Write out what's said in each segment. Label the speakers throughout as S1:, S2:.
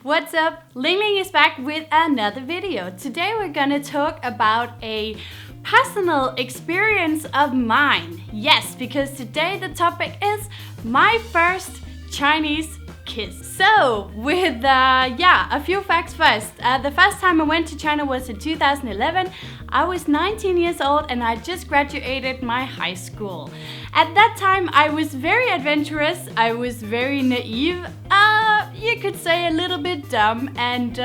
S1: What's up? Lingling is back with another video. Today we're gonna talk about a personal experience of mine. Yes, because today the topic is my first Chinese kiss. So, with a few facts first. The first time I went to China was in 2011. I was 19 years old and I just graduated my high school. At that time, I was very adventurous. I was very naive. You could say a little bit dumb and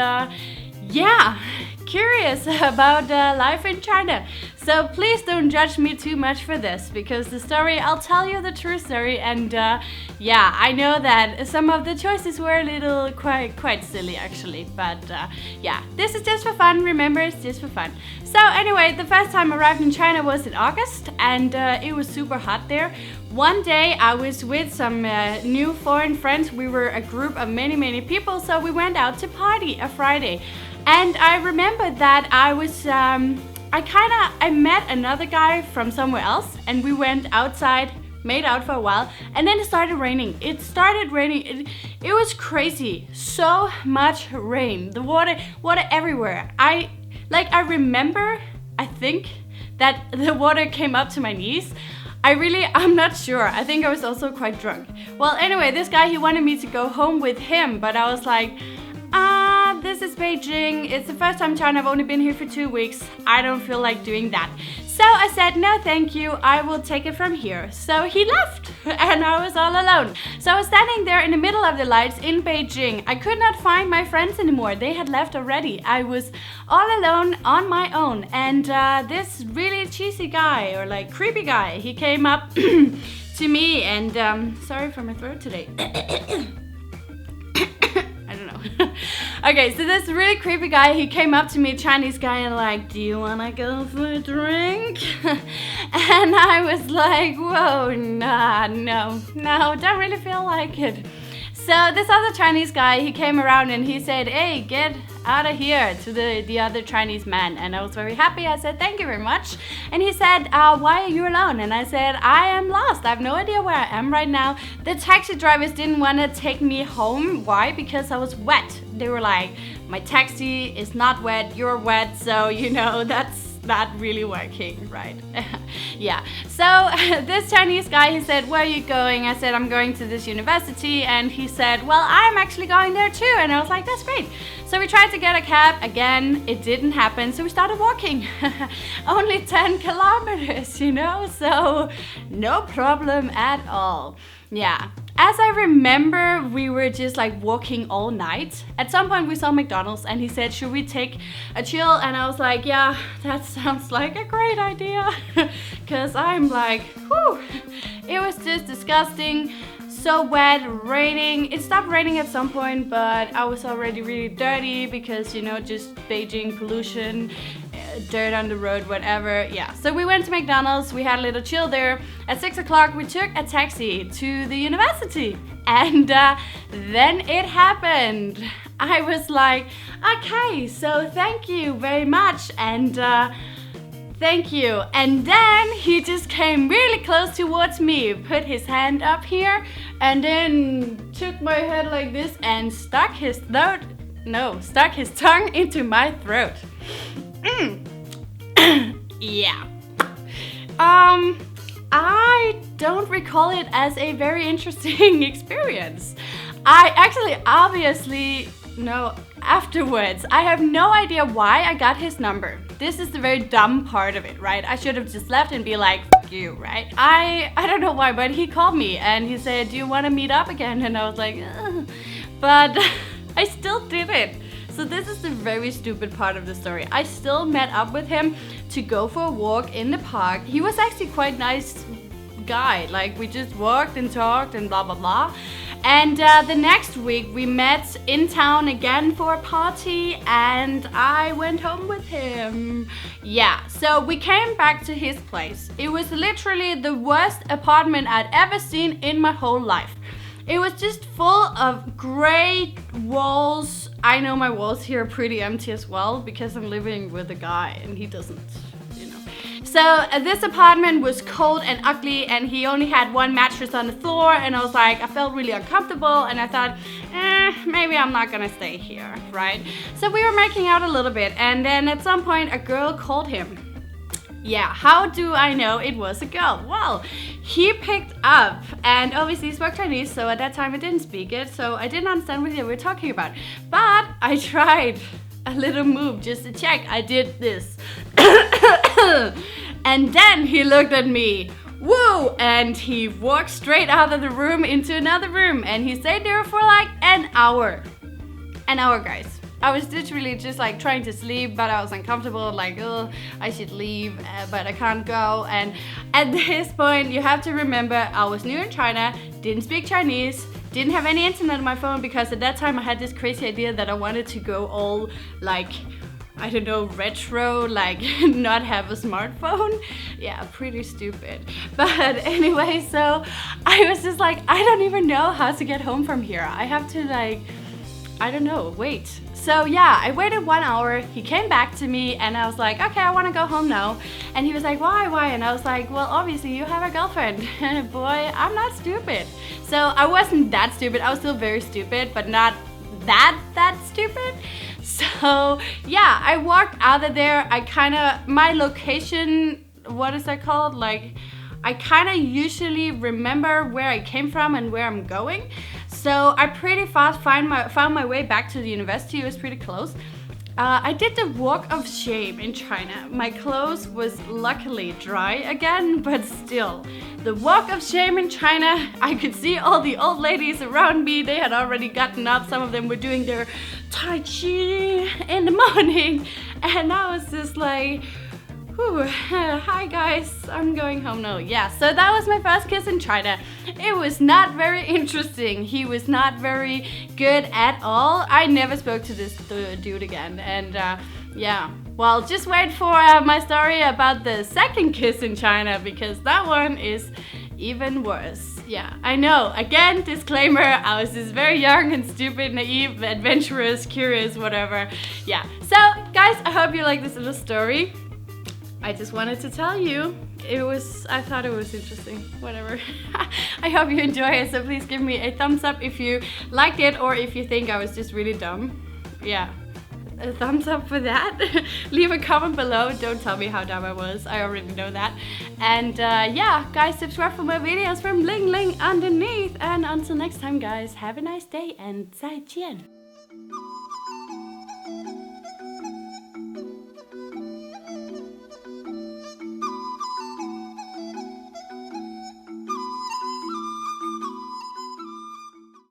S1: curious about life in China. So please don't judge me too much for this, because the story, I'll tell you the true story, and I know that some of the choices were a little quite silly actually, but this is just for fun. Remember, it's just for fun. So anyway, the first time I arrived in China was in August, and it was super hot there. One day I was with some new foreign friends. We were a group of many people, so we went out to party a Friday. And I remember that I was, I met another guy from somewhere else, and we went outside, made out for a while, and then it started raining. It was crazy. So much rain. The water everywhere. I remember, I think, that the water came up to my knees. I'm not sure. I think I was also quite drunk. Well, anyway, this guy, he wanted me to go home with him, but I was like, this is Beijing. It's the first time in China. I've only been here for 2 weeks. I don't feel like doing that. So I said, no, thank you. I will take it from here. So he left and I was all alone. So I was standing there in the middle of the lights in Beijing. I could not find my friends anymore. They had left already. I was all alone on my own. And this really cheesy guy, or like creepy guy, he came up to me and sorry for my throat today. Okay, so this really creepy guy, he came up to me, Chinese guy, and like, do you wanna go for a drink? And I was like, whoa, nah, no, don't really feel like it. So this other Chinese guy, he came around and he said, hey, get out of here, to the other Chinese man. And I was very happy. I said, thank you very much. And he said, why are you alone? And I said, I am lost. I have no idea where I am right now. The taxi drivers didn't want to take me home. Why? Because I was wet. They were like, my taxi is not wet, you're wet. So, you know, that's not really working, right? Yeah. So this Chinese guy, he said, where are you going? I said, I'm going to this university. And he said, well, I'm actually going there too. And I was like, that's great. So we tried to get a cab. Again, it didn't happen. So we started walking. Only 10 kilometers, you know? So no problem at all. Yeah. As I remember, we were just like walking all night. At some point we saw McDonald's and he said, should we take a chill? And I was like, yeah, that sounds like a great idea. Cause I'm like, whew. It was just disgusting. So wet, raining. It stopped raining at some point, but I was already really dirty because, you know, just Beijing pollution, dirt on the road, whatever. Yeah, so we went to McDonald's, we had a little chill there. At 6 o'clock we took a taxi to the university, and then it happened. I was like, okay, so thank you very much, and thank you. And then he just came really close towards me, put his hand up here, and then took my head like this and stuck his tongue into my throat. Yeah. I don't recall it as a very interesting experience. I actually obviously know afterwards. I have no idea why I got his number. This is the very dumb part of it, right? I should have just left and be like, F you, right? I don't know why, but he called me and he said, do you want to meet up again? And I was like, ugh. But I still did it. So this is the very stupid part of the story. I still met up with him to go for a walk in the park. He was actually quite nice guy. Like, we just walked and talked and blah, blah, blah. And the next week we met in town again for a party and I went home with him. Yeah, so we came back to his place. It was literally the worst apartment I'd ever seen in my whole life. It was just full of gray walls. I know my walls here are pretty empty as well because I'm living with a guy and he doesn't, you know. So this apartment was cold and ugly, and he only had one mattress on the floor, and I was like, I felt really uncomfortable, and I thought, maybe I'm not gonna stay here, right? So we were making out a little bit, and then at some point a girl called him. Yeah, how do I know it was a girl? Well, he picked up, and obviously he spoke Chinese, so at that time I didn't speak it, so I didn't understand what they were talking about. But I tried a little move just to check. I did this. And then he looked at me. Whoa! And he walked straight out of the room into another room, and he stayed there for like an hour. An hour, guys. I was literally just like trying to sleep, but I was uncomfortable, like, oh, I should leave, but I can't go. And at this point, you have to remember, I was new in China, didn't speak Chinese, didn't have any internet on my phone, because at that time I had this crazy idea that I wanted to go all like, I don't know, retro, like not have a smartphone. Yeah, pretty stupid. But anyway, so I was just like, I don't even know how to get home from here. I have to like, I don't know, wait. So yeah, I waited 1 hour, he came back to me, and I was like, okay, I want to go home now. And he was like, why? And I was like, well, obviously you have a girlfriend. Boy, I'm not stupid. So I wasn't that stupid, I was still very stupid, but not that stupid. So yeah, I walked out of there. My location, what is that called? Like, I kind of usually remember where I came from and where I'm going. So I pretty fast found my way back to the university. It was pretty close. I did the walk of shame in China. My clothes was luckily dry again, but still. The walk of shame in China, I could see all the old ladies around me. They had already gotten up. Some of them were doing their Tai Chi in the morning. And I was just like, hi guys, I'm going home now. Yeah, so that was my first kiss in China. It was not very interesting. He was not very good at all. I never spoke to this dude again. And yeah, well, just wait for my story about the second kiss in China, because that one is even worse. Yeah, I know. Again, disclaimer, I was just very young and stupid, naive, adventurous, curious, whatever. Yeah, so guys, I hope you like this little story. I just wanted to tell you, I thought it was interesting, whatever. I hope you enjoy it, so please give me a thumbs up if you liked it, or if you think I was just really dumb. Yeah, a thumbs up for that. Leave a comment below, don't tell me how dumb I was, I already know that. And yeah, guys, subscribe for more videos from Lingling underneath. And until next time, guys, have a nice day and 再见.